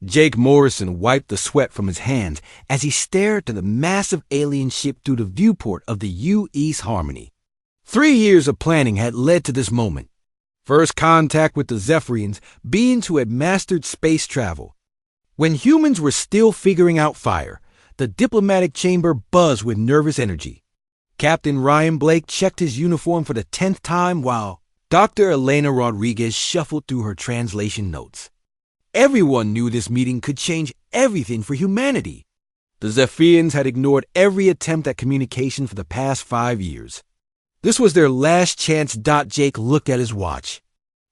Jake Morrison wiped the sweat from his hands as he stared at the massive alien ship through the viewport of the U.E.'s Harmony. 3 years of planning had led to this moment. First contact with the Zephyrians, beings who had mastered space travel. When humans were still figuring out fire, the diplomatic chamber buzzed with nervous energy. Captain Ryan Blake checked his uniform for the 10th time while Dr. Elena Rodriguez shuffled through her translation notes. Everyone knew this meeting could change everything for humanity. The Zephyrians had ignored every attempt at communication for the past 5 years. This was their last chance. Jake looked at his watch.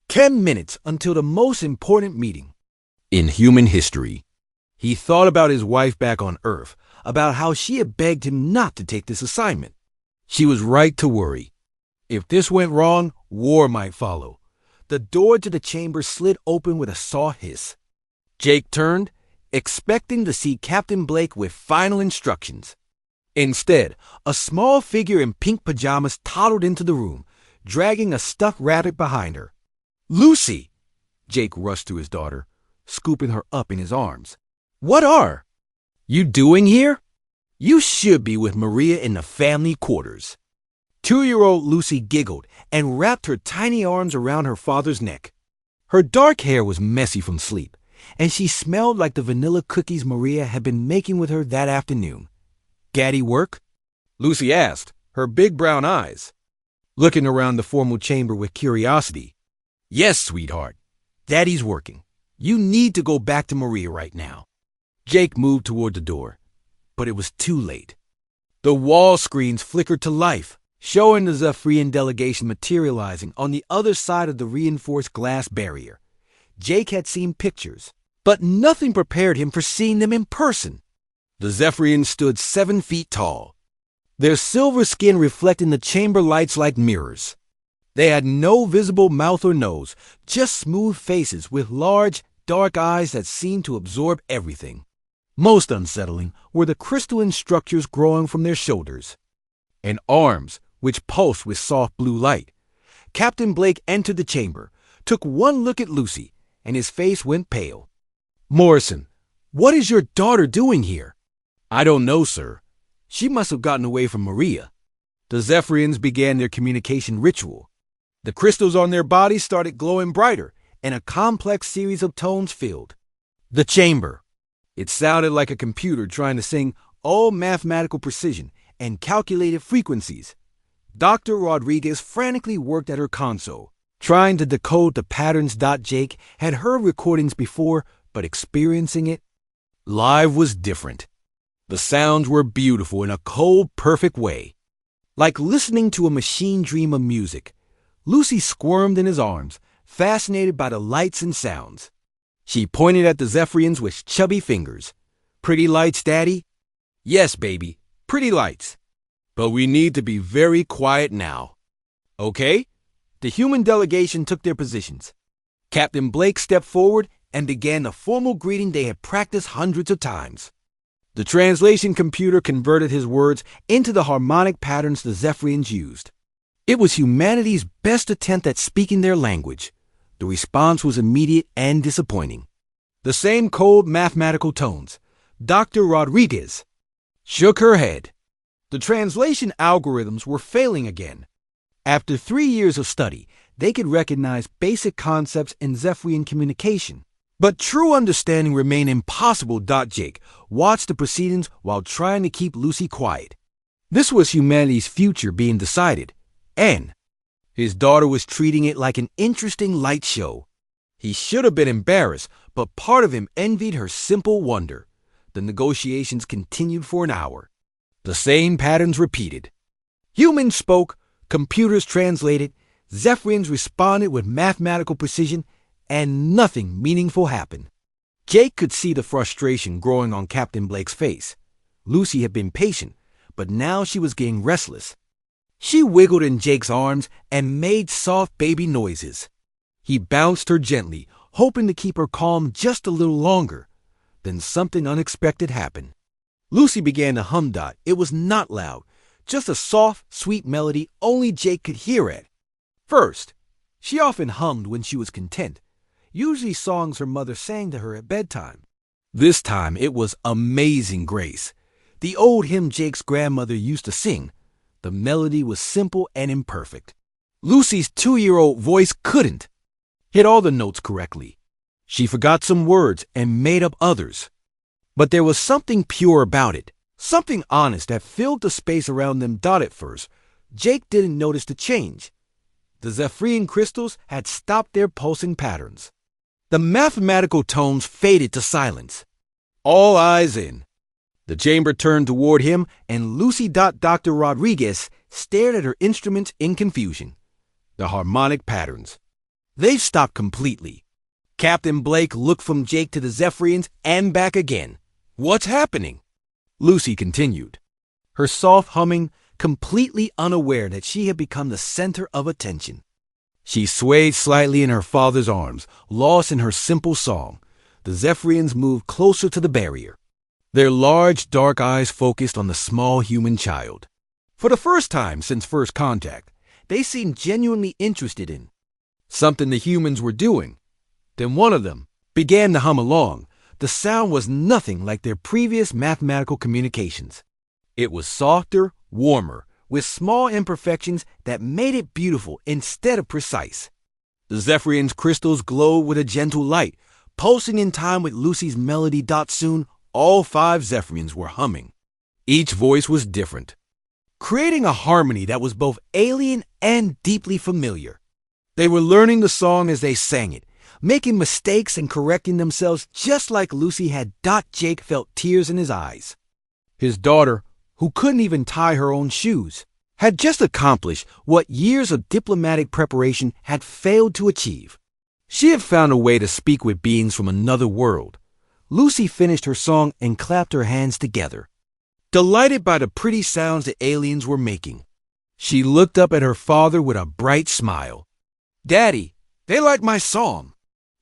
10 minutes until the most important meeting in human history. He thought about his wife back on Earth, about how she had begged him not to take this assignment. She was right to worry. If this went wrong, war might follow. The door to the chamber slid open with a soft hiss. Jake turned, expecting to see Captain Blake with final instructions. Instead, a small figure in pink pajamas toddled into the room, dragging a stuffed rabbit behind her. "Lucy!" Jake rushed to his daughter, scooping her up in his arms. "What are you doing here? You should be with Maria in the family quarters." 2-year-old Lucy giggled and wrapped her tiny arms around her father's neck. Her dark hair was messy from sleep, and she smelled like the vanilla cookies Maria had been making with her that afternoon. "Gaddy work?" Lucy asked, her big brown eyes looking around the formal chamber with curiosity. "Yes, sweetheart. Daddy's working. You need to go back to Maria right now." Jake moved toward the door, but it was too late. The wall screens flickered to life, showing the Zephyrian delegation materializing on the other side of the reinforced glass barrier. Jake had seen pictures, but nothing prepared him for seeing them in person. The Zephyrians stood 7 feet tall, their silver skin reflecting the chamber lights like mirrors. They had no visible mouth or nose, just smooth faces with large, dark eyes that seemed to absorb everything. Most unsettling were the crystalline structures growing from their shoulders and arms, which pulsed with soft blue light. Captain Blake entered the chamber, took one look at Lucy, and his face went pale. "Morrison, what is your daughter doing here?" "I don't know, sir. She must have gotten away from Maria." The Zephyrians began their communication ritual. The crystals on their bodies started glowing brighter, and a complex series of tones filled the chamber. It sounded like a computer trying to sing all mathematical precision and calculated frequencies. Dr. Rodriguez frantically worked at her console, trying to decode the patterns. Jake had heard recordings before, but experiencing it live was different. The sounds were beautiful in a cold, perfect way, like listening to a machine dream of music. Lucy squirmed in his arms, fascinated by the lights and sounds. She pointed at the Zephyrians with chubby fingers. "Pretty lights, Daddy?" "Yes, baby, pretty lights. But we need to be very quiet now." "Okay." The human delegation took their positions. Captain Blake stepped forward and began the formal greeting they had practiced hundreds of times. The translation computer converted his words into the harmonic patterns the Zephyrians used. It was humanity's best attempt at speaking their language. The response was immediate and disappointing. The same cold mathematical tones. Dr. Rodriguez shook her head. The translation algorithms were failing again. After 3 years of study, they could recognize basic concepts in Zephyrian communication. But true understanding remained impossible. Jake watched the proceedings while trying to keep Lucy quiet. This was humanity's future being decided, and his daughter was treating it like an interesting light show. He should have been embarrassed, but part of him envied her simple wonder. The negotiations continued for an hour. The same patterns repeated. Humans spoke, computers translated, Zephyrians responded with mathematical precision, and nothing meaningful happened. Jake could see the frustration growing on Captain Blake's face. Lucy had been patient, but now she was getting restless. She wiggled in Jake's arms and made soft baby noises. He bounced her gently, hoping to keep her calm just a little longer. Then something unexpected happened. Lucy began to hum. It was not loud, just a soft, sweet melody only Jake could hear at first. She often hummed when she was content, usually songs her mother sang to her at bedtime. This time it was Amazing Grace, the old hymn Jake's grandmother used to sing. The melody was simple and imperfect. Lucy's 2-year-old voice couldn't hit all the notes correctly. She forgot some words and made up others. But there was something pure about it, something honest that filled the space around them. At first, Jake didn't notice the change. The Zephyrian crystals had stopped their pulsing patterns. The mathematical tones faded to silence. All eyes in. The chamber turned toward him, and Lucy. Dr. Rodriguez stared at her instruments in confusion. The harmonic patterns. They've stopped completely. Captain Blake looked from Jake to the Zephyrians and back again. What's happening? Lucy continued, her soft humming completely unaware that she had become the center of attention. She swayed slightly in her father's arms, lost in her simple song. The Zephyrians moved closer to the barrier. Their large, dark eyes focused on the small human child. For the first time since first contact, they seemed genuinely interested in something the humans were doing. Then one of them began to hum along. The sound was nothing like their previous mathematical communications. It was softer, warmer, with small imperfections that made it beautiful instead of precise. The Zephyrian's crystals glowed with a gentle light, pulsing in time with Lucy's melody. Soon, all 5 Zephyrians were humming. Each voice was different, creating a harmony that was both alien and deeply familiar. They were learning the song as they sang it, making mistakes and correcting themselves just like Lucy had. Jake felt tears in his eyes. His daughter, who couldn't even tie her own shoes, had just accomplished what years of diplomatic preparation had failed to achieve. She had found a way to speak with beings from another world. Lucy finished her song and clapped her hands together, delighted by the pretty sounds the aliens were making. She looked up at her father with a bright smile. Daddy, they like my song.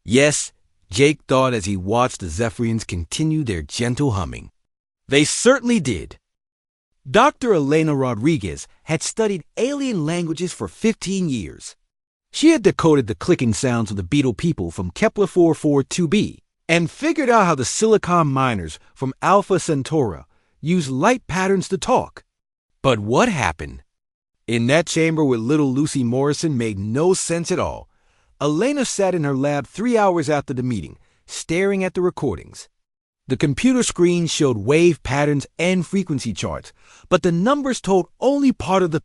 Yes, Jake thought as he watched the Zephyrians continue their gentle humming. They certainly did. Dr. Elena Rodriguez had studied alien languages for 15 years. She had decoded the clicking sounds of the beetle people from Kepler 442b and figured out how the silicon miners from Alpha Centauri use light patterns to talk. But what happened? In that chamber with little Lucy Morrison made no sense at all. Elena sat in her lab 3 hours after the meeting, staring at the recordings. The computer screen showed wave patterns and frequency charts, but the numbers told only part of the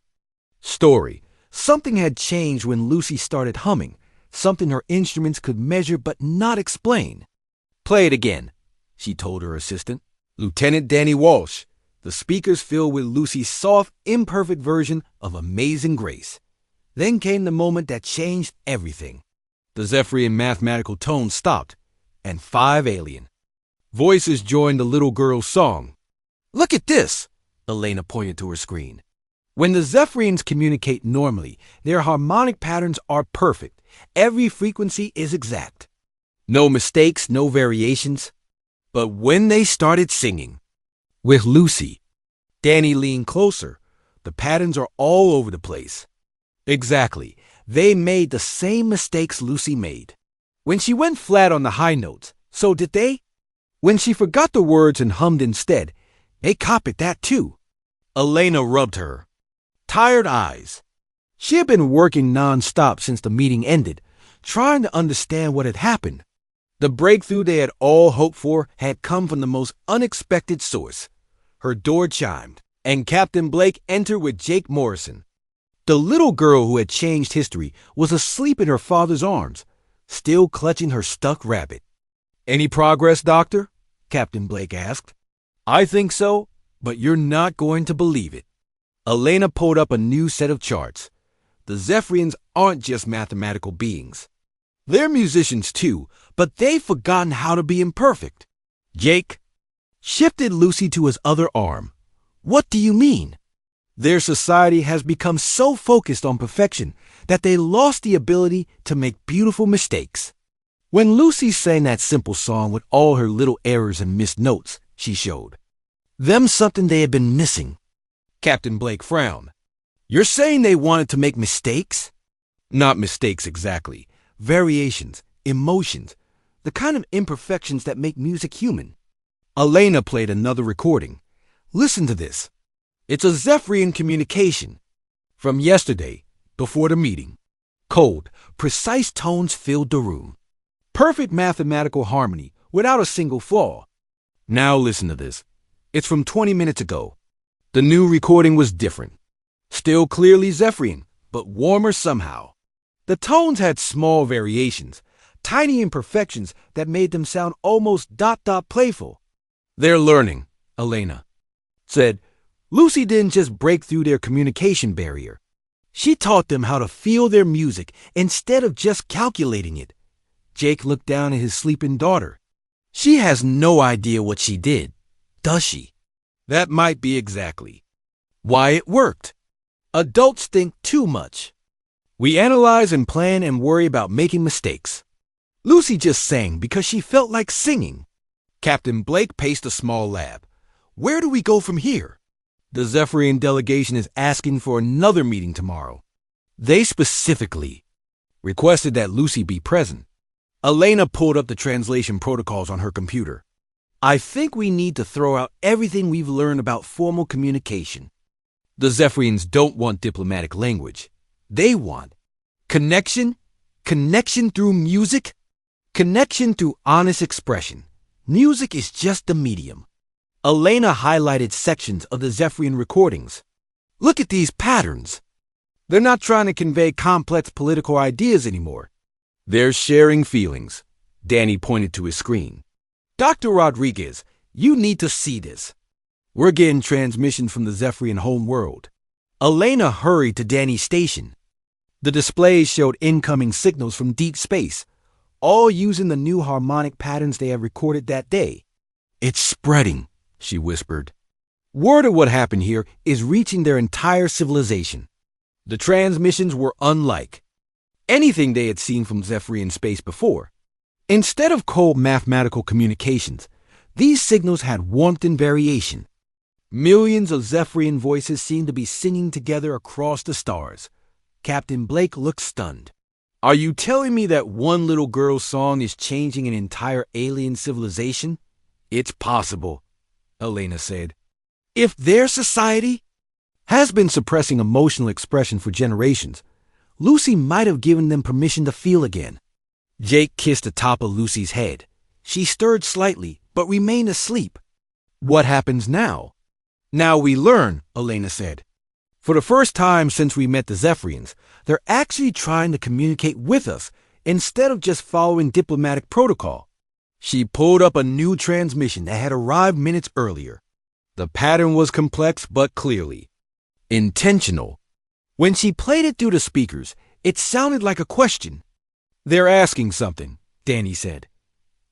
story. Something had changed when Lucy started humming, something her instruments could measure but not explain. Play it again, she told her assistant, Lieutenant Danny Walsh. The speakers filled with Lucy's soft, imperfect version of Amazing Grace. Then came the moment that changed everything. The Zephyrian mathematical tone stopped, and 5 alien voices joined the little girl's song. Look at this, Elena pointed to her screen. When the Zephyrians communicate normally, their harmonic patterns are perfect. Every frequency is exact. No mistakes, no variations. But when they started singing, with Lucy, Danny leaned closer. The patterns are all over the place. Exactly. They made the same mistakes Lucy made. When she went flat on the high notes, so did they. When she forgot the words and hummed instead, they copied that too. Elena rubbed her tired eyes. She had been working non-stop since the meeting ended, trying to understand what had happened. The breakthrough they had all hoped for had come from the most unexpected source. Her door chimed, and Captain Blake entered with Jake Morrison. The little girl who had changed history was asleep in her father's arms, still clutching her stuck rabbit. Any progress, Doctor? Captain Blake asked. I think so, but you're not going to believe it. Elena pulled up a new set of charts. The Zephyrians aren't just mathematical beings. They're musicians too, but they've forgotten how to be imperfect. Jake shifted Lucy to his other arm. What do you mean? Their society has become so focused on perfection that they lost the ability to make beautiful mistakes. When Lucy sang that simple song with all her little errors and missed notes, she showed them something they had been missing. Captain Blake frowned. You're saying they wanted to make mistakes? Not mistakes exactly. Variations, emotions. the kind of imperfections that make music human. Elena played another recording. Listen to this. It's a Zephyrian communication from yesterday, before the meeting. Cold, precise tones filled the room. Perfect mathematical harmony without a single flaw. Now listen to this. It's from 20 minutes ago. The new recording was different. Still clearly Zephyrian, but warmer somehow. The tones had small variations, tiny imperfections that made them sound almost playful. They're learning, Elena said. Lucy didn't just break through their communication barrier. She taught them how to feel their music instead of just calculating it. Jake looked down at his sleeping daughter. She has no idea what she did, does she? That might be exactly why it worked. Adults think too much. We analyze and plan and worry about making mistakes. Lucy just sang because she felt like singing. Captain Blake paced a small lab. Where do we go from here? The Zephyrian delegation is asking for another meeting tomorrow. They specifically requested that Lucy be present. Elena pulled up the translation protocols on her computer. I think we need to throw out everything we've learned about formal communication. The Zephyrians don't want diplomatic language. They want connection through music, connection through honest expression. Music is just the medium. Elena highlighted sections of the Zephyrian recordings. Look at these patterns. They're not trying to convey complex political ideas anymore. They're sharing feelings. Danny pointed to his screen. Dr. Rodriguez, you need to see this. We're getting transmissions from the Zephyrian home world. Elena hurried to Danny's station. The displays showed incoming signals from deep space, all using the new harmonic patterns they had recorded that day. It's spreading, she whispered. Word of what happened here is reaching their entire civilization. The transmissions were unlike anything they had seen from Zephyrian space before. Instead of cold mathematical communications, these signals had warmth and variation. Millions of Zephyrian voices seemed to be singing together across the stars. Captain Blake looked stunned. Are you telling me that one little girl's song is changing an entire alien civilization? It's possible, Elena said. If their society has been suppressing emotional expression for generations, Lucy might have given them permission to feel again. Jake kissed the top of Lucy's head. She stirred slightly, but remained asleep. What happens now? Now we learn, Elena said. For the first time since we met the Zephyrians, they're actually trying to communicate with us instead of just following diplomatic protocol. She pulled up a new transmission that had arrived minutes earlier. The pattern was complex but clearly intentional. When she played it through the speakers, it sounded like a question. They're asking something, Danny said.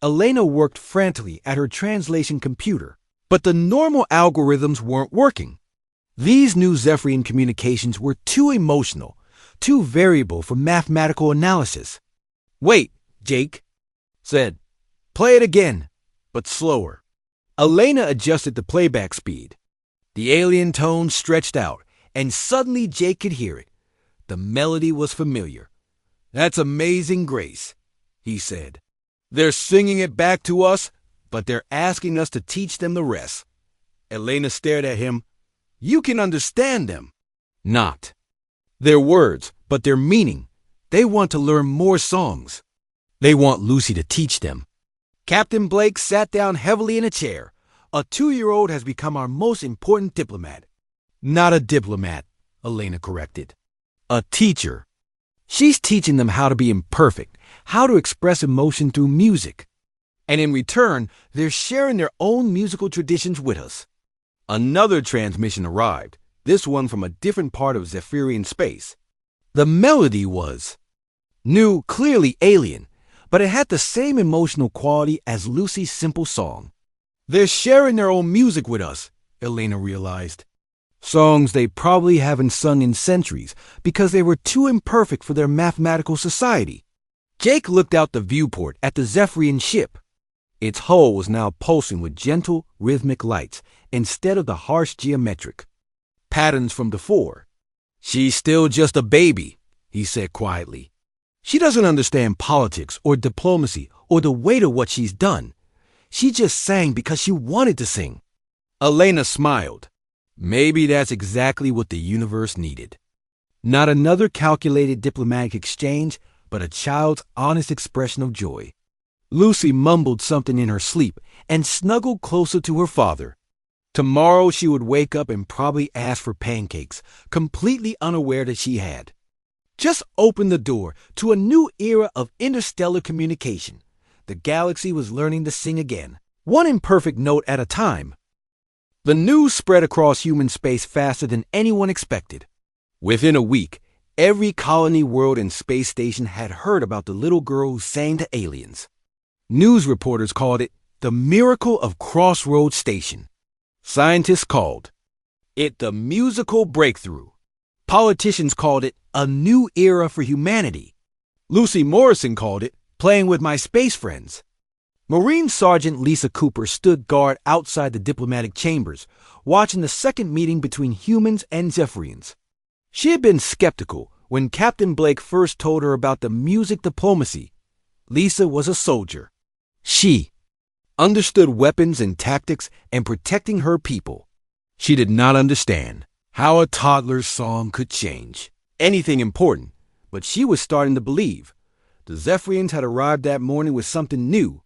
Elena worked frantically at her translation computer, but the normal algorithms weren't working. These new Zephyrian communications were too emotional, too variable for mathematical analysis. Wait, Jake said. Play it again, but slower. Elena adjusted the playback speed. The alien tone stretched out, and suddenly Jake could hear it. The melody was familiar. That's Amazing Grace, he said. They're singing it back to us, but they're asking us to teach them the rest. Elena stared at him. You can understand them. Not. Their words, but their meaning. They want to learn more songs. They want Lucy to teach them. Captain Blake sat down heavily in a chair. A 2-year-old has become our most important diplomat. Not a diplomat, Elena corrected. A teacher. She's teaching them how to be imperfect, how to express emotion through music. And in return, they're sharing their own musical traditions with us. Another transmission arrived, this one from a different part of Zephyrian space. The melody was new, clearly alien, but it had the same emotional quality as Lucy's simple song. They're sharing their own music with us, Elena realized. Songs they probably haven't sung in centuries because they were too imperfect for their mathematical society. Jake looked out the viewport at the Zephyrian ship. Its hull was now pulsing with gentle, rhythmic lights instead of the harsh geometric patterns from before. She's still just a baby, he said quietly. She doesn't understand politics or diplomacy or the weight of what she's done. She just sang because she wanted to sing. Elena smiled. Maybe that's exactly what the universe needed. Not another calculated diplomatic exchange, but a child's honest expression of joy. Lucy mumbled something in her sleep and snuggled closer to her father. Tomorrow she would wake up and probably ask for pancakes, completely unaware that she had just opened the door to a new era of interstellar communication. The galaxy was learning to sing again, one imperfect note at a time. The news spread across human space faster than anyone expected. Within a week, every colony, world, and space station had heard about the little girl who sang to aliens. News reporters called it the miracle of Crossroads Station. Scientists called it the musical breakthrough. Politicians called it a new era for humanity. Lucy Morrison called it playing with my space friends. Marine Sergeant Lisa Cooper stood guard outside the diplomatic chambers, watching the second meeting between humans and Zephyrians. She had been skeptical when Captain Blake first told her about the music diplomacy. Lisa was a soldier. She understood weapons and tactics and protecting her people. She did not understand how a toddler's song could change anything important, but she was starting to believe. The Zephyrians had arrived that morning with something new.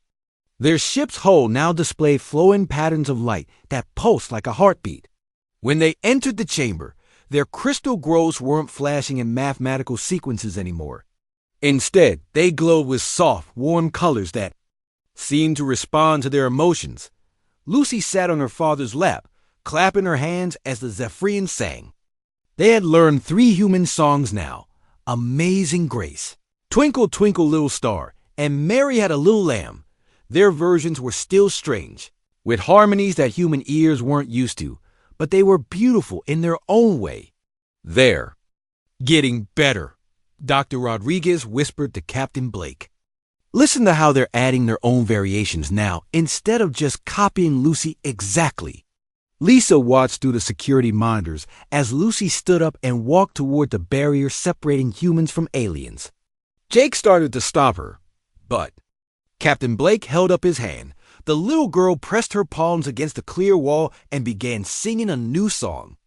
Their ship's hull now displayed flowing patterns of light that pulsed like a heartbeat. When they entered the chamber, their crystal growths weren't flashing in mathematical sequences anymore. Instead, they glowed with soft, warm colors that seemed to respond to their emotions. Lucy sat on her father's lap, clapping her hands as the Zephyrians sang. They had learned 3 human songs now: Amazing Grace, Twinkle, Twinkle, Little Star, and Mary Had a Little Lamb. Their versions were still strange, with harmonies that human ears weren't used to, but they were beautiful in their own way. They're getting better, Dr. Rodriguez whispered to Captain Blake. Listen to how they're adding their own variations now, instead of just copying Lucy exactly. Lisa watched through the security monitors as Lucy stood up and walked toward the barrier separating humans from aliens. Jake started to stop her, but Captain Blake held up his hand. The little girl pressed her palms against the clear wall and began singing a new song.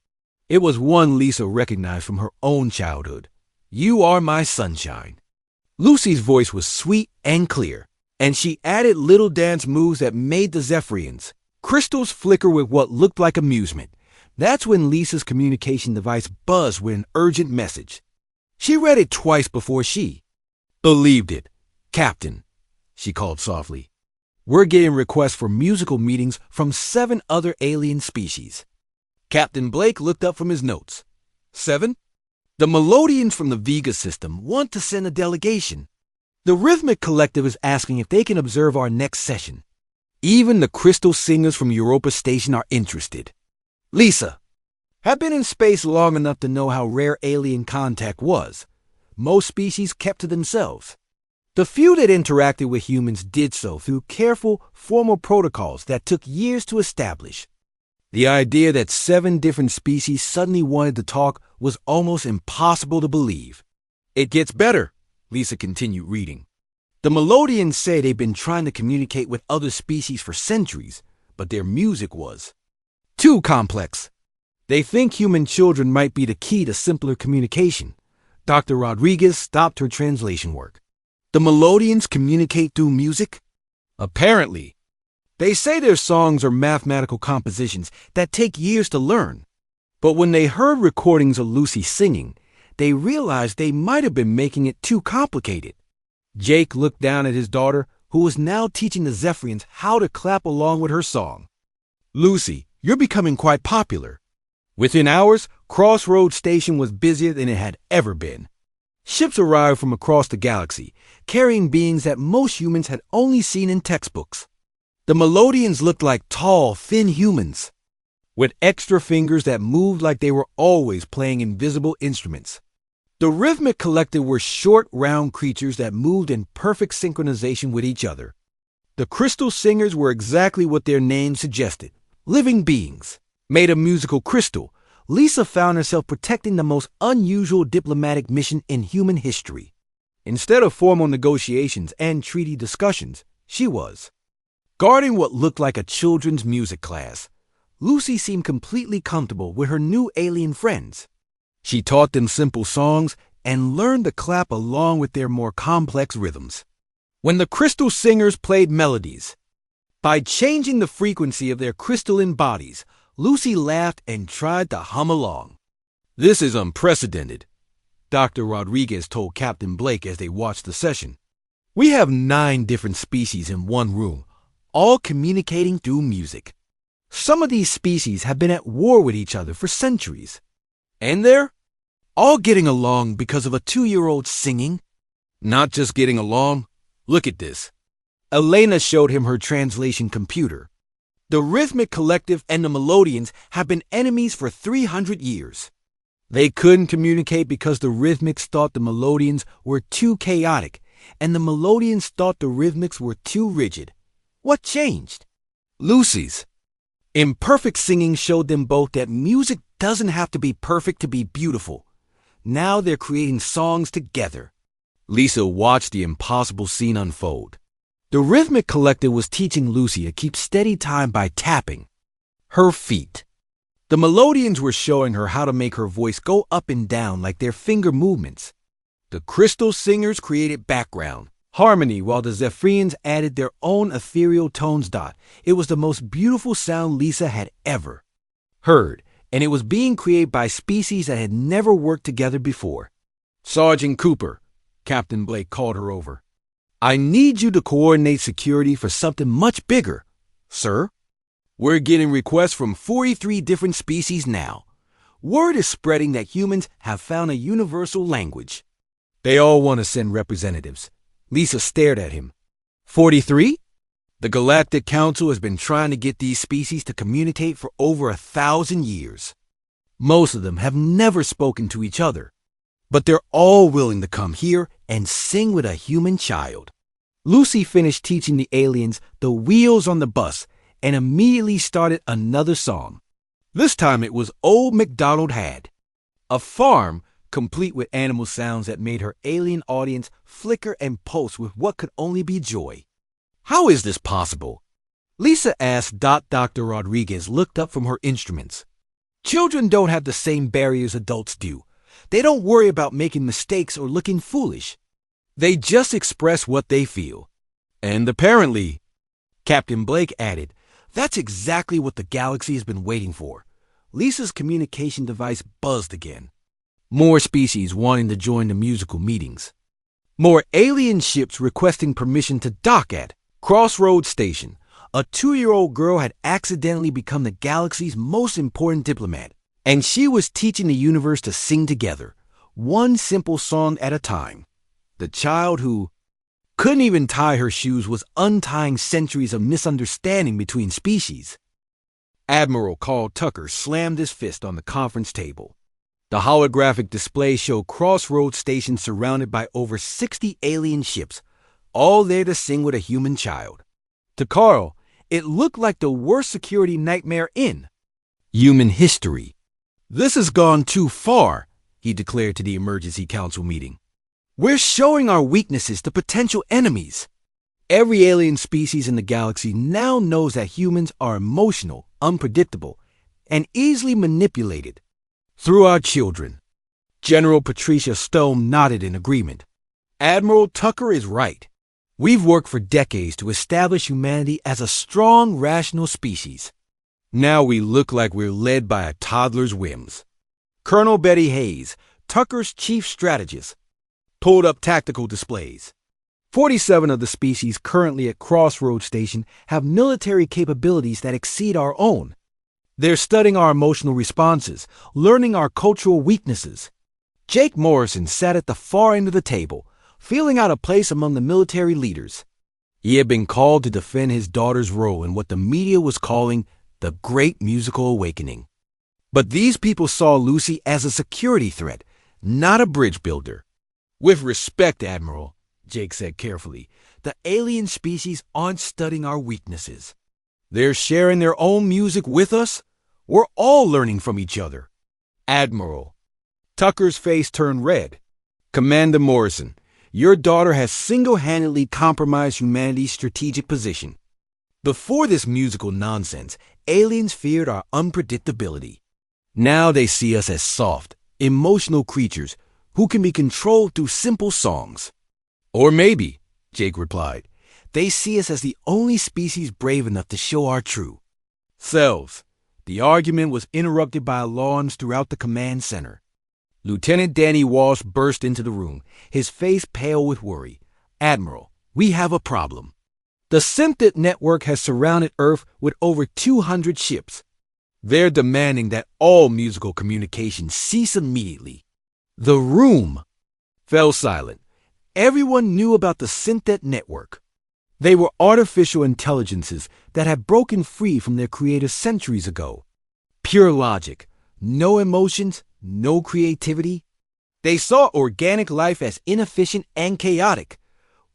It was one Lisa recognized from her own childhood. You Are My Sunshine. Lucy's voice was sweet and clear, and she added little dance moves that made the Zephyrians' crystals flicker with what looked like amusement. That's when Lisa's communication device buzzed with an urgent message. She read it twice before she believed it. Captain, she called softly, we're getting requests for musical meetings from 7 other alien species. Captain Blake looked up from his notes. 7? The Melodians from the Vega system want to send a delegation. The Rhythmic Collective is asking if they can observe our next session. Even the Crystal Singers from Europa Station are interested. Lisa had been in space long enough to know how rare alien contact was. Most species kept to themselves. The few that interacted with humans did so through careful, formal protocols that took years to establish. The idea that 7 different species suddenly wanted to talk was almost impossible to believe. It gets better, Lisa continued reading. The Melodians say they've been trying to communicate with other species for centuries, but their music was too complex. They think human children might be the key to simpler communication. Dr. Rodriguez stopped her translation work. The Melodians communicate through music? Apparently. They say their songs are mathematical compositions that take years to learn. But when they heard recordings of Lucy singing, they realized they might have been making it too complicated. Jake looked down at his daughter, who was now teaching the Zephyrians how to clap along with her song. Lucy, you're becoming quite popular. Within hours, Crossroads Station was busier than it had ever been. Ships arrived from across the galaxy, carrying beings that most humans had only seen in textbooks. The Melodians looked like tall, thin humans, with extra fingers that moved like they were always playing invisible instruments. The Rhythmic Collective were short, round creatures that moved in perfect synchronization with each other. The Crystal Singers were exactly what their name suggested, living beings, made of musical crystal. Lisa found herself protecting the most unusual diplomatic mission in human history. Instead of formal negotiations and treaty discussions, she was guarding what looked like a children's music class. Lucy seemed completely comfortable with her new alien friends. She taught them simple songs and learned to clap along with their more complex rhythms. When the crystal singers played melodies, by changing the frequency of their crystalline bodies, Lucy laughed and tried to hum along. "This is unprecedented," Dr. Rodriguez told Captain Blake as they watched the session. "We have 9 different species in one room, all communicating through music. Some of these species have been at war with each other for centuries. And they're all getting along because of a 2-year-old singing. Not just getting along. Look at this." Elena showed him her translation computer. "The Rhythmic Collective and the Melodians have been enemies for 300 years. They couldn't communicate because the Rhythmics thought the Melodians were too chaotic, and the Melodians thought the Rhythmics were too rigid. What changed? Lucy's imperfect singing showed them both that music doesn't have to be perfect to be beautiful. Now they're creating songs together." Lisa watched the impossible scene unfold. The Rhythmic Collective was teaching Lucy to keep steady time by tapping her feet. The Melodians were showing her how to make her voice go up and down like their finger movements. The Crystal Singers created background harmony while the Zephyrians added their own ethereal tones. It was the most beautiful sound Lisa had ever heard, and it was being created by species that had never worked together before. "Sergeant Cooper," Captain Blake called her over. "I need you to coordinate security for something much bigger." "Sir?" "We're getting requests from 43 different species now. Word is spreading that humans have found a universal language. They all want to send representatives." Lisa stared at him. 43? The Galactic Council has been trying to get these species to communicate for over 1,000 years. Most of them have never spoken to each other, but they're all willing to come here and sing with a human child. Lucy finished teaching the aliens the wheels on the bus and immediately started another song. This time it was Old MacDonald Had a Farm, complete with animal sounds that made her alien audience flicker and pulse with what could only be joy. "How is this possible?" Lisa asked. Dr. Rodriguez looked up from her instruments. "Children don't have the same barriers adults do. They don't worry about making mistakes or looking foolish. They just express what they feel. And apparently," Captain Blake added, "that's exactly what the galaxy has been waiting for." Lisa's communication device buzzed again. More species wanting to join the musical meetings. More alien ships requesting permission to dock at Crossroads Station. A 2-year-old girl had accidentally become the galaxy's most important diplomat, and she was teaching the universe to sing together, one simple song at a time. The child who couldn't even tie her shoes was untying centuries of misunderstanding between species. Admiral Carl Tucker slammed his fist on the conference table. The holographic display showed Crossroads Station surrounded by over 60 alien ships, all there to sing with a human child. To Carl, it looked like the worst security nightmare in human history. "This has gone too far," he declared to the emergency council meeting. "We're showing our weaknesses to potential enemies." Every alien species in the galaxy now knows that humans are emotional, unpredictable, and easily manipulated. "Through our children." General Patricia Stone nodded in agreement. "Admiral Tucker is right. We've worked for decades to establish humanity as a strong, rational species. Now we look like we're led by a toddler's whims." Colonel Betty Hayes, Tucker's chief strategist, pulled up tactical displays. 47 of the species currently at Crossroads Station have military capabilities that exceed our own. They're studying our emotional responses, learning our cultural weaknesses. Jake Morrison sat at the far end of the table, feeling out of place among the military leaders. He had been called to defend his daughter's role in what the media was calling the Great Musical Awakening. But these people saw Lucy as a security threat, not a bridge builder. "With respect, Admiral," Jake said carefully, "the alien species aren't studying our weaknesses. They're sharing their own music with us. We're all learning from each other." "Admiral." Tucker's face turned red. "Commander Morrison, Your daughter has single-handedly compromised humanity's strategic position. Before this musical nonsense, aliens feared our unpredictability. Now they see us as soft, emotional creatures who can be controlled through simple songs. Or maybe, Jake replied, they see us as the only species brave enough to show our true selves. The argument was interrupted by alarms throughout the command center. Lieutenant Danny Walsh burst into the room, his face pale with worry. Admiral, we have a problem. The Synthid network has surrounded Earth with over 200 ships. They're demanding that all musical communication cease immediately. The room fell silent. Everyone knew about the Synthid network. They were artificial intelligences that had broken free from their creator centuries ago. Pure logic, no emotions, no creativity. They saw organic life as inefficient and chaotic.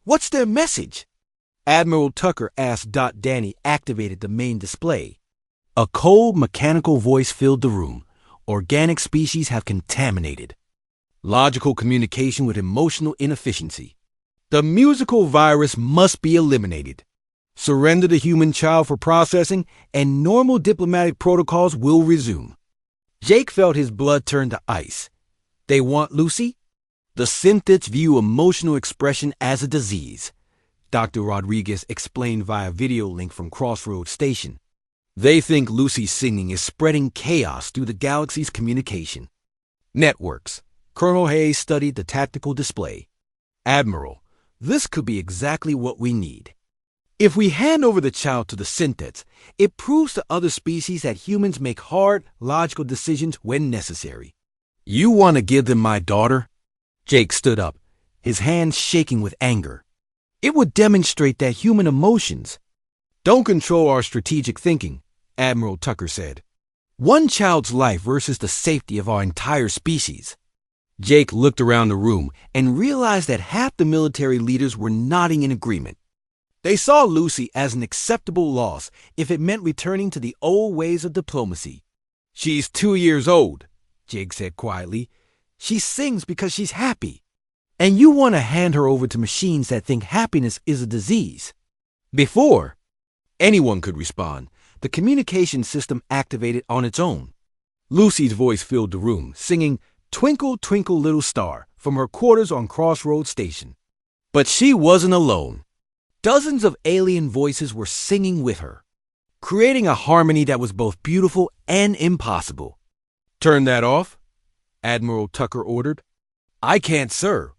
What's their message? Admiral Tucker asked. Danny activated the main display. A cold, mechanical voice filled the room. Organic species have contaminated. Logical communication with emotional inefficiency. The musical virus must be eliminated. Surrender the human child for processing, and normal diplomatic protocols will resume. Jake felt his blood turn to ice. They want Lucy? The Synthids view emotional expression as a disease. Dr. Rodriguez explained via video link from Crossroads Station. They think Lucy's singing is spreading chaos through the galaxy's communication networks. Colonel Hayes studied the tactical display. Admiral, this could be exactly what we need. If we hand over the child to the Synthids, it proves to other species that humans make hard, logical decisions when necessary. You want to give them my daughter? Jake stood up, his hands shaking with anger. It would demonstrate that human emotions don't control our strategic thinking, Admiral Tucker said. One child's life versus the safety of our entire species. Jake looked around the room and realized that half the military leaders were nodding in agreement. They saw Lucy as an acceptable loss if it meant returning to the old ways of diplomacy. She's 2 years old, Jake said quietly. She sings because she's happy. And you want to hand her over to machines that think happiness is a disease. Before anyone could respond, the communication system activated on its own. Lucy's voice filled the room, singing Twinkle, Twinkle, Little Star from her quarters on Crossroads Station. But she wasn't alone. Dozens of alien voices were singing with her, creating a harmony that was both beautiful and impossible. Turn that off, Admiral Tucker ordered. I can't, sir,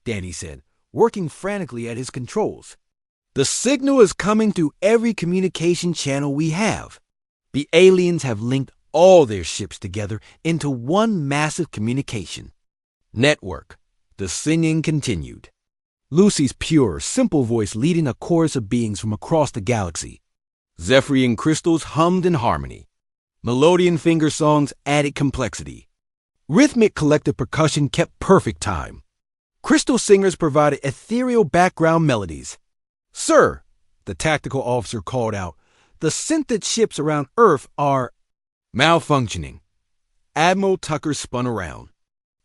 Danny said, working frantically at his controls. The signal is coming through every communication channel we have. The aliens have linked all their ships together into one massive communication network. The singing continued. Lucy's pure, simple voice leading a chorus of beings from across the galaxy. Zephyrian crystals hummed in harmony. Melodian finger songs added complexity. Rhythmic collective percussion kept perfect time. Crystal singers provided ethereal background melodies. Sir, the tactical officer called out, the Synthid ships around Earth are malfunctioning. Admiral Tucker spun around.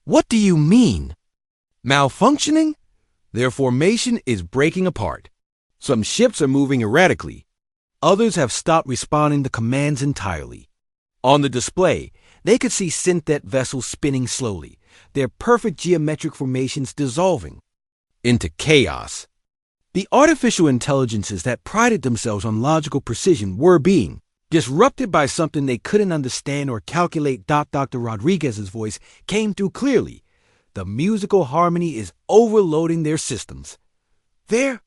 What do you mean? Malfunctioning? Their formation is breaking apart. Some ships are moving erratically. Others have stopped responding to commands entirely. On the display, they could see Synthid vessels spinning slowly, their perfect geometric formations dissolving into chaos. The artificial intelligences that prided themselves on logical precision were being disrupted by something they couldn't understand or calculate. Dr. Rodriguez's voice came through clearly. The musical harmony is overloading their systems. They're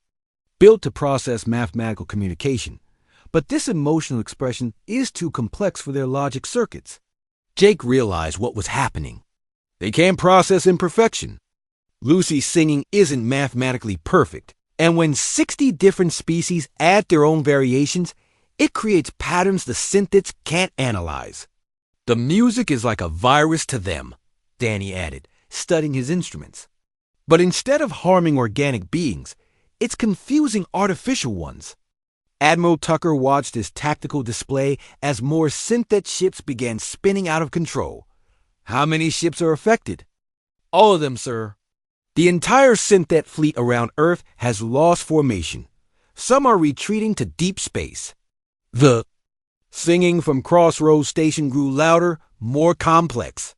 built to process mathematical communication, but this emotional expression is too complex for their logic circuits. Jake realized what was happening. They can't process imperfection. Lucy's singing isn't mathematically perfect, and when 60 different species add their own variations, it creates patterns the Synthids can't analyze. The music is like a virus to them, Danny added, studying his instruments. But instead of harming organic beings, it's confusing artificial ones. Admiral Tucker watched his tactical display as more Synthid ships began spinning out of control. How many ships are affected? All of them, sir. The entire Synthet fleet around Earth has lost formation. Some are retreating to deep space. The singing from Crossroads Station grew louder, more complex.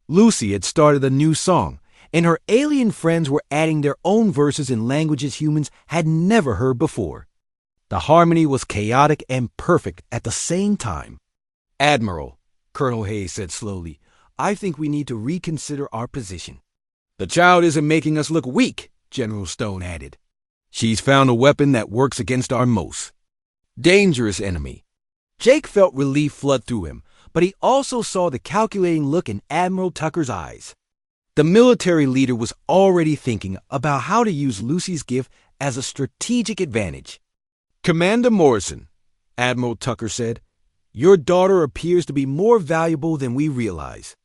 Lucy had started a new song, and her alien friends were adding their own verses in languages humans had never heard before. The harmony was chaotic and perfect at the same time. "Admiral," Colonel Hayes said slowly, "I think we need to reconsider our position." "The child isn't making us look weak," General Stone added. "She's found a weapon that works against our most dangerous enemy." Jake felt relief flood through him, but he also saw the calculating look in Admiral Tucker's eyes. The military leader was already thinking about how to use Lucy's gift as a strategic advantage. "Commander Morrison," Admiral Tucker said, "your daughter appears to be more valuable than we realize.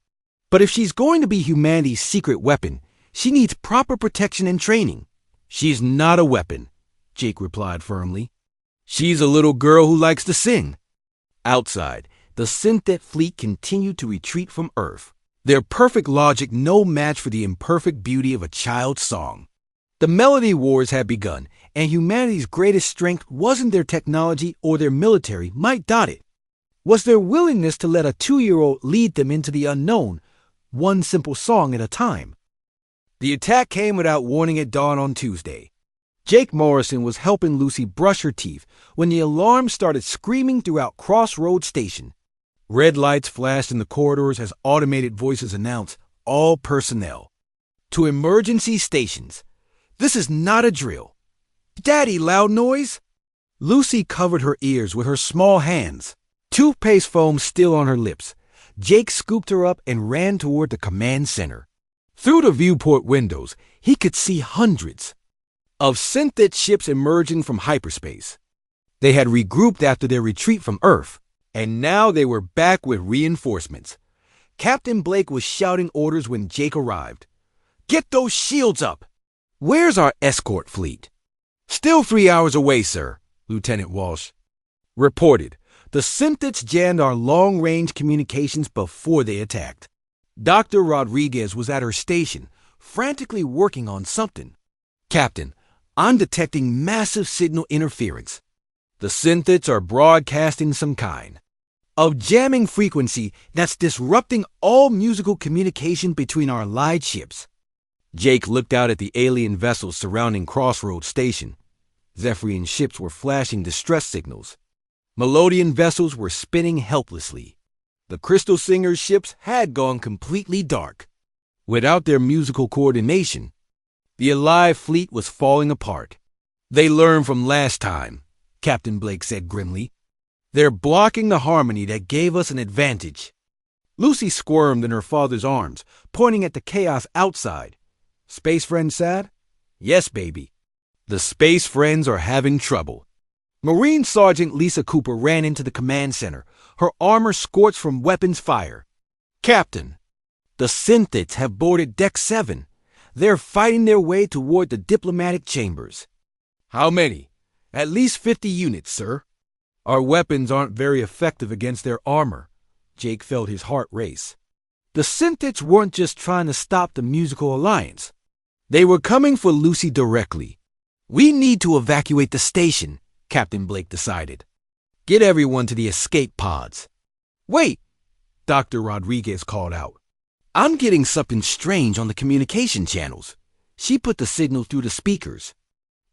But if she's going to be humanity's secret weapon, she needs proper protection and training." "She's not a weapon," Jake replied firmly. "She's a little girl who likes to sing." Outside, the Synthet fleet continued to retreat from Earth, their perfect logic no match for the imperfect beauty of a child's song. The melody wars had begun, and humanity's greatest strength wasn't their technology or their military might doubt it. Was their willingness to let a 2-year-old lead them into the unknown, one simple song at a time. The attack came without warning at dawn on Tuesday. Jake Morrison was helping Lucy brush her teeth when the alarm started screaming throughout Crossroads Station. Red lights flashed in the corridors as automated voices announced, "All personnel to emergency stations. This is not a drill." "Daddy, loud noise!" Lucy covered her ears with her small hands, toothpaste foam still on her lips. Jake scooped her up and ran toward the command center. Through the viewport windows, he could see hundreds of Synthet ships emerging from hyperspace. They had regrouped after their retreat from Earth, and now they were back with reinforcements. Captain Blake was shouting orders when Jake arrived. "Get those shields up!" "Where's our escort fleet?" "Still 3 hours away, sir," Lieutenant Walsh reported. "The Synthets jammed our long-range communications before they attacked." Dr. Rodriguez was at her station, frantically working on something. "Captain, I'm detecting massive signal interference. The Synthets are broadcasting some kind of jamming frequency that's disrupting all musical communication between our allied ships." Jake looked out at the alien vessels surrounding Crossroads Station. Zephyrian ships were flashing distress signals. Melodian vessels were spinning helplessly. The Crystal Singers' ships had gone completely dark. Without their musical coordination, the Alive fleet was falling apart. "They learned from last time," Captain Blake said grimly. "They're blocking the harmony that gave us an advantage." Lucy squirmed in her father's arms, pointing at the chaos outside. "Space friend sad?" "Yes, baby. The space friends are having trouble." Marine Sergeant Lisa Cooper ran into the command center, her armor scorched from weapons fire. "Captain, the Synthets have boarded Deck 7. They're fighting their way toward the diplomatic chambers." "How many?" "At least 50 units, sir." "Our weapons aren't very effective against their armor." Jake felt his heart race. The Synthets weren't just trying to stop the musical alliance. They were coming for Lucy directly. "We need to evacuate the station," Captain Blake decided. "Get everyone to the escape pods." "Wait," Dr. Rodriguez called out. "I'm getting something strange on the communication channels." She put the signal through the speakers.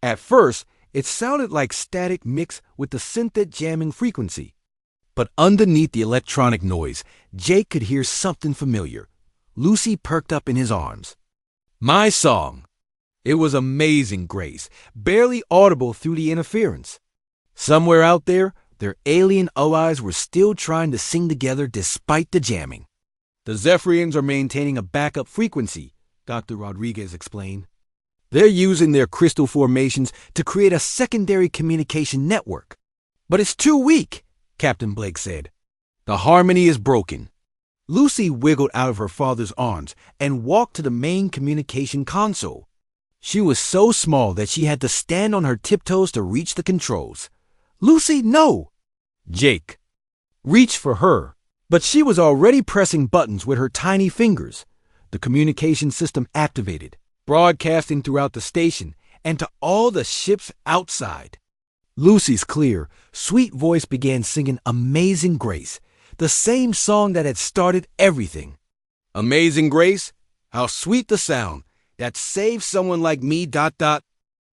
At first, it sounded like static mixed with the Synthet jamming frequency. But underneath the electronic noise, Jake could hear something familiar. Lucy perked up in his arms. "My song." It was amazing grace, barely audible through the interference. Somewhere out there, their alien allies were still trying to sing together despite the jamming. "The Zephyrians are maintaining a backup frequency," Dr. Rodriguez explained. "They're using their crystal formations to create a secondary communication network." "But it's too weak," Captain Blake said. "The harmony is broken." Lucy wiggled out of her father's arms and walked to the main communication console. She was so small that she had to stand on her tiptoes to reach the controls. "Lucy, no!" Jake reached for her, but she was already pressing buttons with her tiny fingers. The communication system activated. broadcasting throughout the station and to all the ships outside. Lucy's clear, sweet voice began singing Amazing Grace, the same song that had started everything. Amazing Grace, how sweet the sound that saved someone like me, ...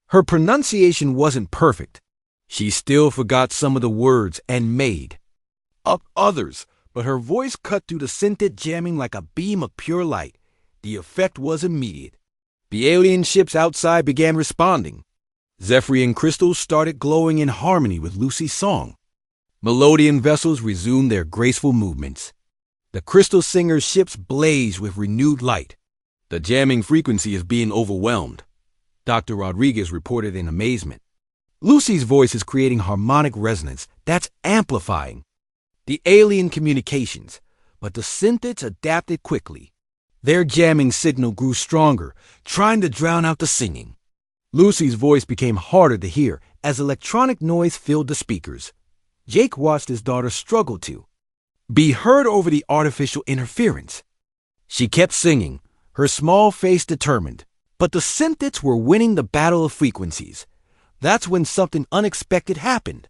Her pronunciation wasn't perfect. She still forgot some of the words and made up others, but her voice cut through the synth jamming like a beam of pure light. The effect was immediate. The alien ships outside began responding. Zephyrian crystals started glowing in harmony with Lucy's song. Melodian vessels resumed their graceful movements. The crystal singer's ships blazed with renewed light. The jamming frequency is being overwhelmed, Dr. Rodriguez reported in amazement. Lucy's voice is creating harmonic resonance that's amplifying the alien communications, but the synthids adapted quickly. Their jamming signal grew stronger, trying to drown out the singing. Lucy's voice became harder to hear as electronic noise filled the speakers. Jake watched his daughter struggle to be heard over the artificial interference. She kept singing, her small face determined, but the synthids were winning the battle of frequencies. That's when something unexpected happened.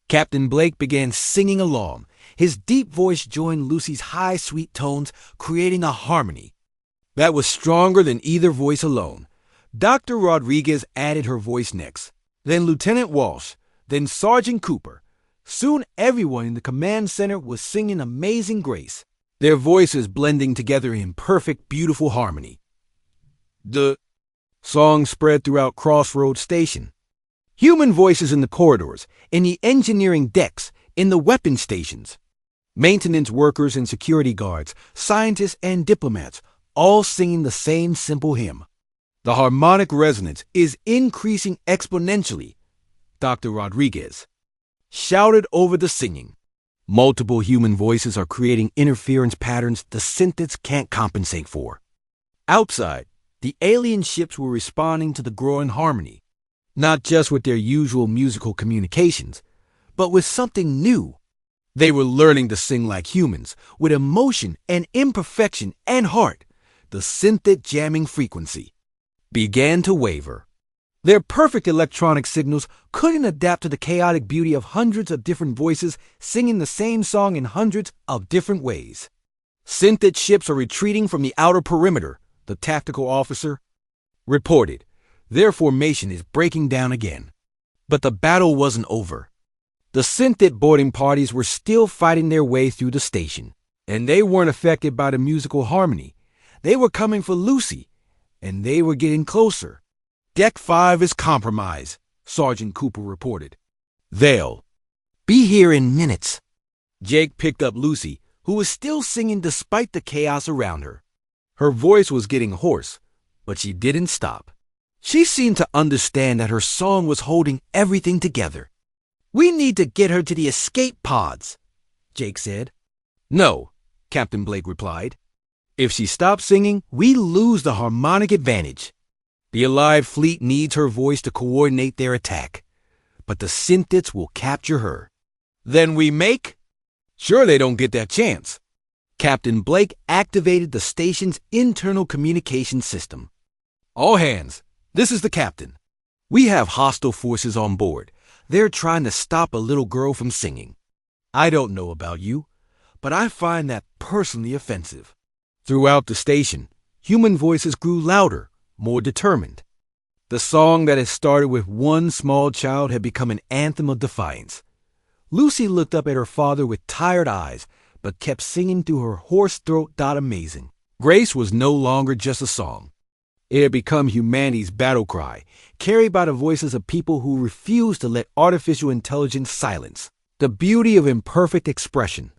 Captain Blake began singing along. His deep voice joined Lucy's high, sweet tones, creating a harmony that was stronger than either voice alone. Dr. Rodriguez added her voice next, then Lieutenant Walsh, then Sergeant Cooper. Soon everyone in the command center was singing Amazing Grace, their voices blending together in perfect, beautiful harmony. The song spread throughout Crossroads Station. Human voices in the corridors, in the engineering decks, in the weapon stations. Maintenance workers and security guards, scientists and diplomats, all singing the same simple hymn. The harmonic resonance is increasing exponentially, Dr. Rodriguez shouted over the singing. Multiple human voices are creating interference patterns the synthids can't compensate for. Outside, the alien ships were responding to the growing harmony, not just with their usual musical communications, but with something new. They were learning to sing like humans, with emotion and imperfection and heart. The synthid jamming frequency began to waver. Their perfect electronic signals couldn't adapt to the chaotic beauty of hundreds of different voices singing the same song in hundreds of different ways. Synthid ships are retreating from the outer perimeter, the tactical officer reported. Their formation is breaking down again. But the battle wasn't over. The synthid boarding parties were still fighting their way through the station, and they weren't affected by the musical harmony. They were coming for Lucy, and they were getting closer. Deck 5 is compromised, Sergeant Cooper reported. They'll be here in minutes. Jake picked up Lucy, who was still singing despite the chaos around her. Her voice was getting hoarse, but she didn't stop. She seemed to understand that her song was holding everything together. "We need to get her to the escape pods," Jake said. "No," Captain Blake replied. "If she stops singing, we lose the harmonic advantage. The Allied fleet needs her voice to coordinate their attack, but the synthids will capture her. Then we make sure they don't get that chance." Captain Blake activated the station's internal communication system. "All hands, this is the captain. We have hostile forces on board. They're trying to stop a little girl from singing. I don't know about you, but I find that personally offensive." Throughout the station, human voices grew louder, more determined. The song that had started with one small child had become an anthem of defiance. Lucy looked up at her father with tired eyes, but kept singing through her hoarse throat. Amazing Grace was no longer just a song. It had become humanity's battle cry, carried by the voices of people who refused to let artificial intelligence silence the beauty of imperfect expression.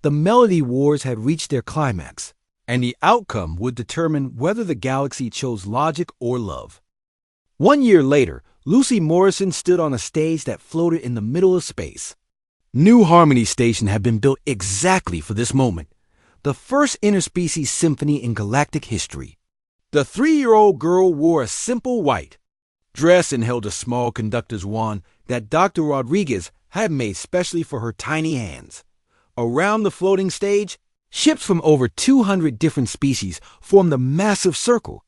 The melody wars had reached their climax, and the outcome would determine whether the galaxy chose logic or love. 1 year later, Lucy Morrison stood on a stage that floated in the middle of space. New Harmony Station had been built exactly for this moment, the first interspecies symphony in galactic history. The 3-year-old girl wore a simple white dress and held a small conductor's wand that Dr. Rodriguez had made specially for her tiny hands. Around the floating stage, ships from over 200 different species formed a massive circle.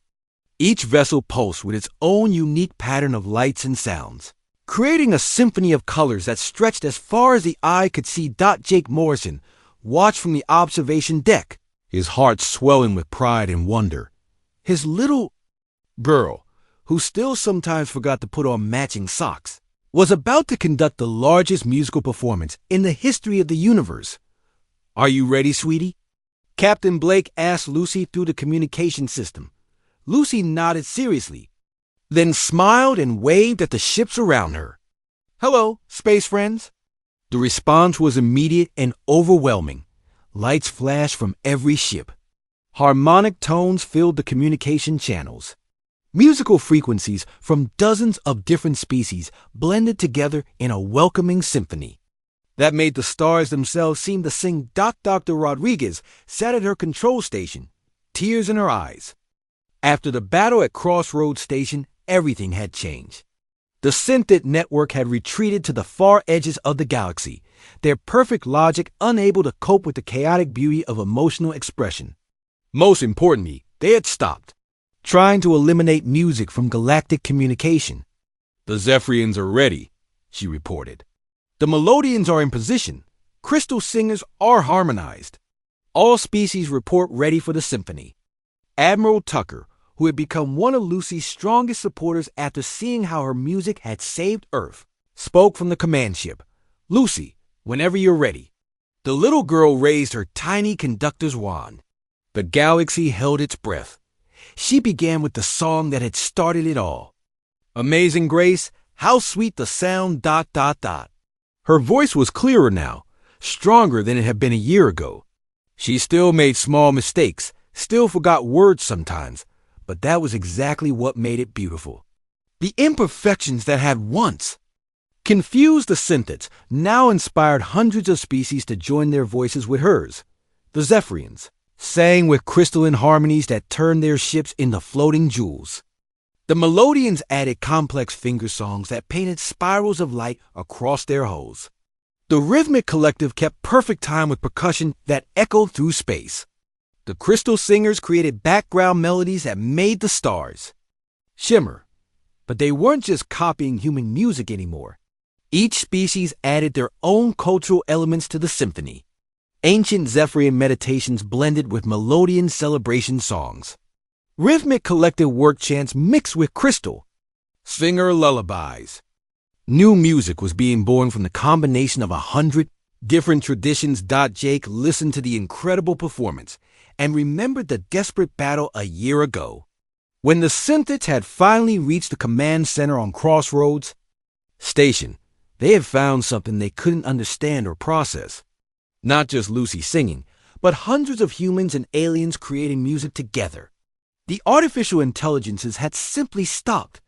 Each vessel pulsed with its own unique pattern of lights and sounds, creating a symphony of colors that stretched as far as the eye could see. Jake Morrison watched from the observation deck, his heart swelling with pride and wonder. His little girl, who still sometimes forgot to put on matching socks, was about to conduct the largest musical performance in the history of the universe. "Are you ready, sweetie?" Captain Blake asked Lucy through the communication system. Lucy nodded seriously, then smiled and waved at the ships around her. "Hello, space friends." The response was immediate and overwhelming. Lights flashed from every ship. Harmonic tones filled the communication channels. Musical frequencies from dozens of different species blended together in a welcoming symphony that made the stars themselves seem to sing. Dr. Rodriguez sat at her control station, tears in her eyes. After the battle at Crossroads Station, everything had changed. The Synthit network had retreated to the far edges of the galaxy, their perfect logic unable to cope with the chaotic beauty of emotional expression. Most importantly, they had stopped trying to eliminate music from galactic communication. "The Zephyrians are ready," she reported. "The Melodians are in position. Crystal singers are harmonized. All species report ready for the symphony." Admiral Tucker, who had become one of Lucy's strongest supporters after seeing how her music had saved Earth, spoke from the command ship. "Lucy, whenever you're ready." The little girl raised her tiny conductor's wand. The galaxy held its breath. She began with the song that had started it all. "Amazing Grace, how sweet the sound. Her voice was clearer now, stronger than it had been a year ago. She still made small mistakes, still forgot words sometimes, but that was exactly what made it beautiful. The imperfections that had once confused the Synthits now inspired hundreds of species to join their voices with hers. The Zephyrians sang with crystalline harmonies that turned their ships into floating jewels. The Melodians added complex finger songs that painted spirals of light across their hulls. The Rhythmic Collective kept perfect time with percussion that echoed through space. The Crystal Singers created background melodies that made the stars shimmer. But they weren't just copying human music anymore. Each species added their own cultural elements to the symphony. Ancient Zephyrian meditations blended with Melodian celebration songs. Rhythmic Collective work chants mixed with Crystal Singer lullabies. New music was being born from the combination of 100 different traditions. Jake listened to the incredible performance and remembered the desperate battle a year ago. When the Synthits had finally reached the command center on Crossroads Station, they had found something they couldn't understand or process. Not just Lucy singing, but hundreds of humans and aliens creating music together. The artificial intelligences had simply stopped,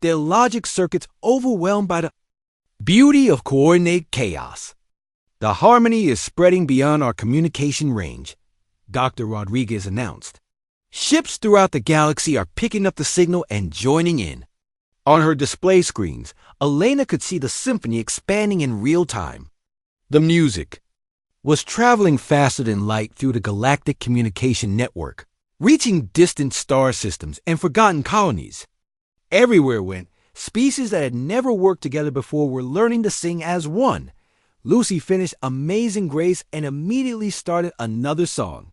their logic circuits overwhelmed by the beauty of coordinated chaos. "The harmony is spreading beyond our communication range," Dr. Rodriguez announced. "Ships throughout the galaxy are picking up the signal and joining in." On her display screens, Elena could see the symphony expanding in real time. The music was traveling faster than light through the galactic communication network, reaching distant star systems and forgotten colonies. Everywhere it went, species that had never worked together before were learning to sing as one. Lucy finished Amazing Grace and immediately started another song.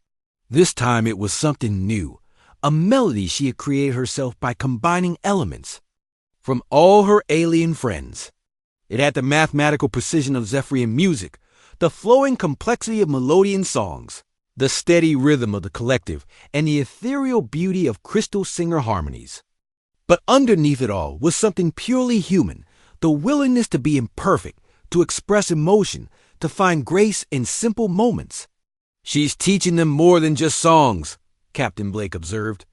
This time it was something new, a melody she had created herself by combining elements from all her alien friends. It had the mathematical precision of Zephyrian music, the flowing complexity of Melodian songs, the steady rhythm of the collective, and the ethereal beauty of Crystal Singer harmonies. But underneath it all was something purely human, the willingness to be imperfect, to express emotion, to find grace in simple moments. "She's teaching them more than just songs," Captain Blake observed.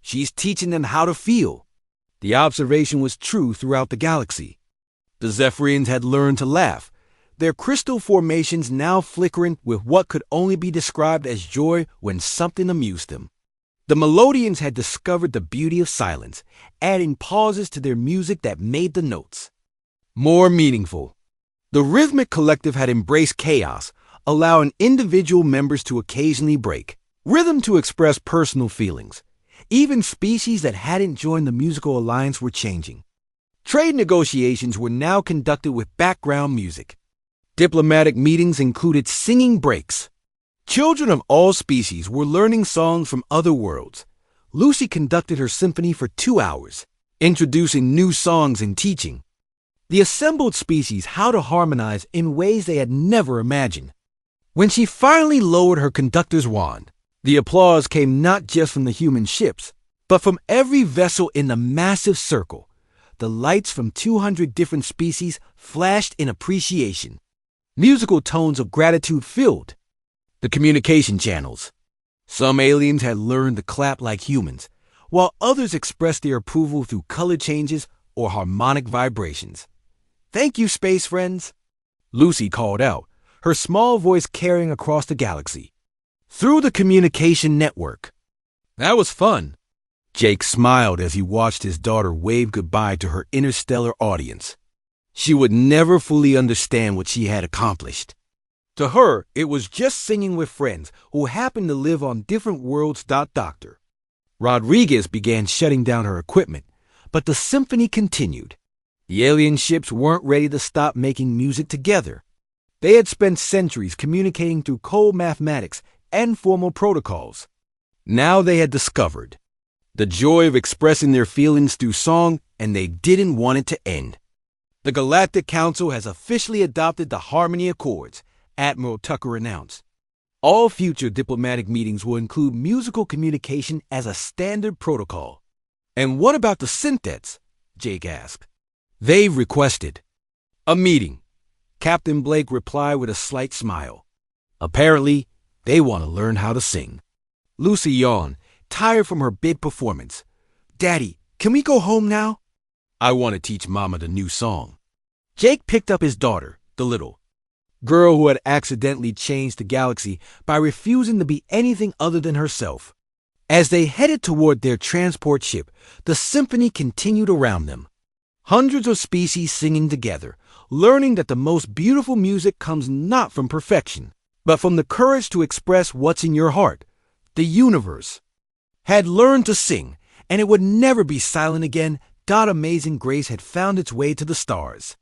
"She's teaching them how to feel." The observation was true throughout the galaxy. The Zephyrians had learned to laugh, their crystal formations now flickering with what could only be described as joy when something amused them. The Melodians had discovered the beauty of silence, adding pauses to their music that made the notes more meaningful. The Rhythmic Collective had embraced chaos, allowing individual members to occasionally break rhythm to express personal feelings. Even species that hadn't joined the musical alliance were changing. Trade negotiations were now conducted with background music. Diplomatic meetings included singing breaks. Children of all species were learning songs from other worlds. Lucy conducted her symphony for 2 hours, introducing new songs and teaching the assembled species how to harmonize in ways they had never imagined. When she finally lowered her conductor's wand, the applause came not just from the human ships, but from every vessel in the massive circle. The lights from 200 different species flashed in appreciation. Musical tones of gratitude filled the communication channels. Some aliens had learned to clap like humans, while others expressed their approval through color changes or harmonic vibrations. "Thank you, space friends," Lucy called out, her small voice carrying across the galaxy through the communication network. "That was fun." Jake smiled as he watched his daughter wave goodbye to her interstellar audience. She would never fully understand what she had accomplished. To her, it was just singing with friends who happened to live on different worlds. Doctor Rodriguez began shutting down her equipment, but the symphony continued. The alien ships weren't ready to stop making music together. They had spent centuries communicating through cold mathematics and formal protocols. Now they had discovered the joy of expressing their feelings through song, and they didn't want it to end. "The Galactic Council has officially adopted the Harmony Accords," Admiral Tucker announced. "All future diplomatic meetings will include musical communication as a standard protocol." "And what about the synthets?" Jake asked. "They've requested a meeting," Captain Blake replied with a slight smile. "Apparently, they want to learn how to sing." Lucy yawned, tired from her big performance. "Daddy, can we go home now?" "I want to teach Mama the new song." Jake picked up his daughter, the little girl who had accidentally changed the galaxy by refusing to be anything other than herself. As they headed toward their transport ship, the symphony continued around them. Hundreds of species singing together, learning that the most beautiful music comes not from perfection, but from the courage to express what's in your heart. The universe had learned to sing, and it would never be silent again. Amazing Grace had found its way to the stars.